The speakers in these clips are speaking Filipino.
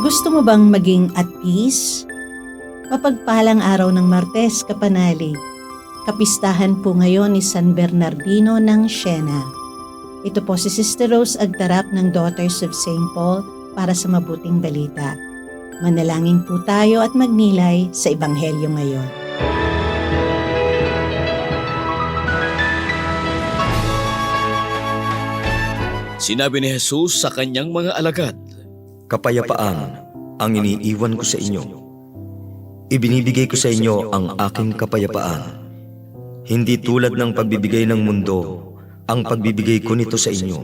Gusto mo bang maging at peace? Mapagpalang araw ng Martes, kapanalig. Kapistahan po ngayon ni San Bernardino ng Siena. Ito po si Sister Rose Agtarap ng Daughters of St. Paul para sa mabuting balita. Manalangin po tayo at magnilay sa Ebanghelyo ngayon. Sinabi ni Jesus sa kanyang mga alagad, Kapayapaan ang iniiwan ko sa inyo. Ibinibigay ko sa inyo ang aking kapayapaan. Hindi tulad ng pagbibigay ng mundo, ang pagbibigay ko nito sa inyo.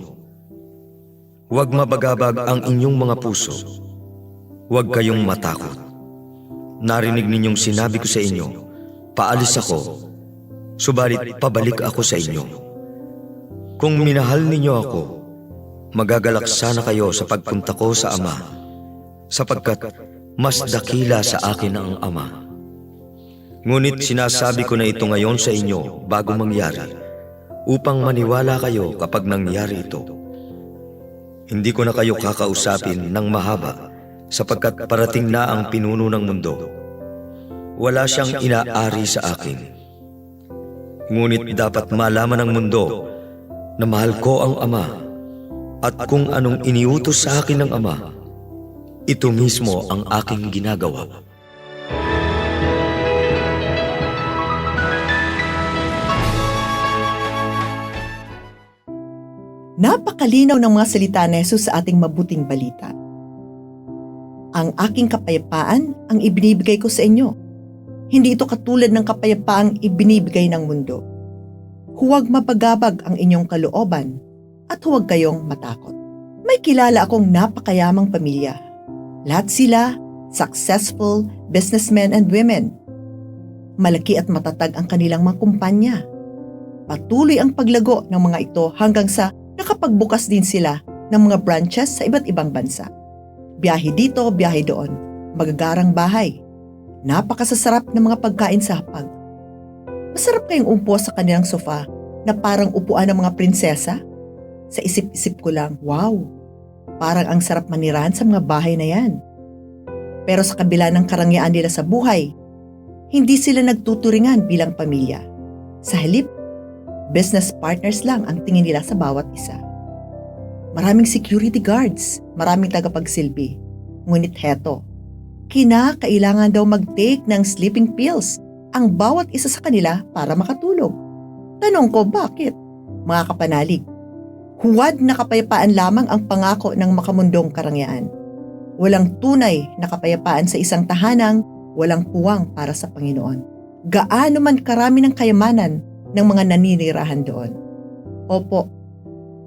Huwag mabagabag ang inyong mga puso. Huwag kayong matakot. Narinig ninyong sinabi ko sa inyo, paalis ako, subalit pabalik ako sa inyo. Kung minahal ninyo ako, magagalak sana kayo sa pagpunta ko sa Ama, sapagkat mas dakila sa akin ang Ama. Ngunit sinasabi ko na ito ngayon sa inyo bago mangyari, upang maniwala kayo kapag nangyari ito. Hindi ko na kayo kakausapin ng mahaba, sapagkat parating na ang pinuno ng mundo. Wala siyang inaari sa akin. Ngunit dapat malaman ng mundo na mahal ko ang Ama, at kung anong iniutos sa akin ng Ama, ito mismo ang aking ginagawa. Napakalinaw ng mga salita ni Jesus sa ating mabuting balita. Ang aking kapayapaan ang ibinibigay ko sa inyo. Hindi ito katulad ng kapayapaang ibinibigay ng mundo. Huwag mapagabag ang inyong kalooban at huwag kayong matakot. May kilala akong napakayamang pamilya. Lahat sila successful businessmen and women. Malaki at matatag ang kanilang mga kumpanya. Patuloy ang paglago ng mga ito hanggang sa nakapagbukas din sila ng mga branches sa iba't ibang bansa. Biyahe dito, biyahe doon. Magagarang bahay. Napakasasarap ng mga pagkain sa hapag. Masarap kayong umpo sa kanilang sofa na parang upuan ng mga prinsesa. Sa isip-isip ko lang, wow, parang ang sarap manirahan sa mga bahay na yan. Pero sa kabila ng karangyaan nila sa buhay, hindi sila nagtuturingan bilang pamilya. Sa halip, business partners lang ang tingin nila sa bawat isa. Maraming security guards, maraming tagapagsilbi. Ngunit heto, kinakailangan daw mag-take ng sleeping pills ang bawat isa sa kanila para makatulog. Tanong ko, bakit? Mga kapanalig, huwad na kapayapaan lamang ang pangako ng makamundong karangyaan. Walang tunay na kapayapaan sa isang tahanang walang puwang para sa Panginoon. Gaano man karami ng kayamanan ng mga naninirahan doon. Opo,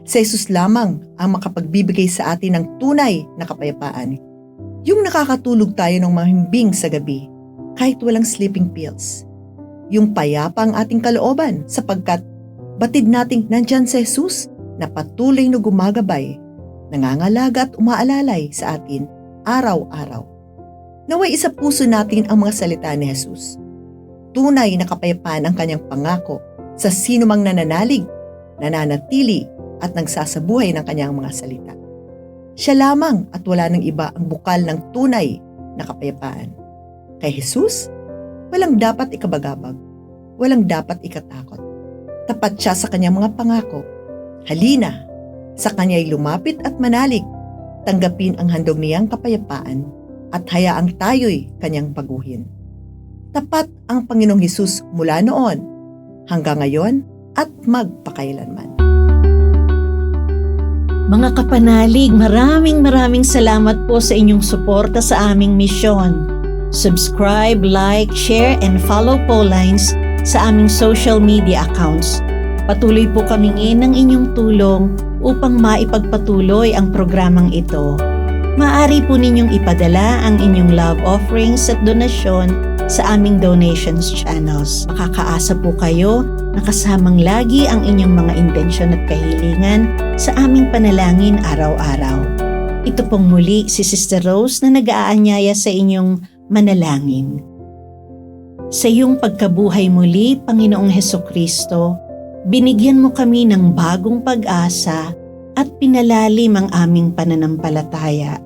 sa Jesus lamang ang makapagbibigay sa atin ng tunay na kapayapaan. Yung nakakatulog tayo ng mahimbing sa gabi kahit walang sleeping pills. Yung payapa ang ating kalooban sapagkat batid nating nandyan si Jesus na patuloy na gumagabay, nangangalaga at umaalalay sa atin araw-araw. Naway isa puso natin ang mga salita ni Jesus. Tunay na kapayapaan ang kanyang pangako sa sino mang nananalig, nananatili at nagsasabuhay ng kanyang mga salita. Siya lamang at wala nang iba ang bukal ng tunay na kapayapaan. Kay Jesus, walang dapat ikabagabag, walang dapat ikatakot. Tapat siya sa kanyang mga pangako. Halina, sa kanya'y lumapit at manalig, tanggapin ang handog niyang kapayapaan at hayaang tayo'y kanyang baguhin. Tapat ang Panginoong Hesus mula noon, hanggang ngayon at magpakailanman. Mga kapanalig, maraming salamat po sa inyong suporta sa aming misyon. Subscribe, like, share, and follow po lines sa aming social media accounts. Patuloy po kaming ng inyong tulong upang maipagpatuloy ang programang ito. Maaari po ninyong ipadala ang inyong love offerings at donasyon sa aming donations channels. Makakaasa po kayo na kasamang lagi ang inyong mga intensyon at kahilingan sa aming panalangin araw-araw. Ito pong muli si Sister Rose na nag-aanyaya sa inyong manalangin. Sa iyong pagkabuhay muli, Panginoong Hesukristo, binigyan mo kami ng bagong pag-asa at pinalalim ang aming pananampalataya.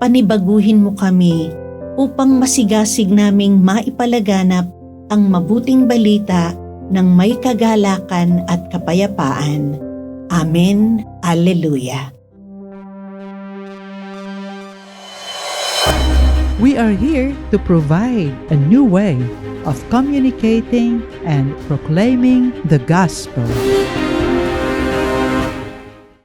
panibaguhin mo kami upang masigasig naming maipalaganap ang mabuting balita ng may kagalakan at kapayapaan. Amen. Alleluia. We are here to provide a new way of communicating and proclaiming the gospel.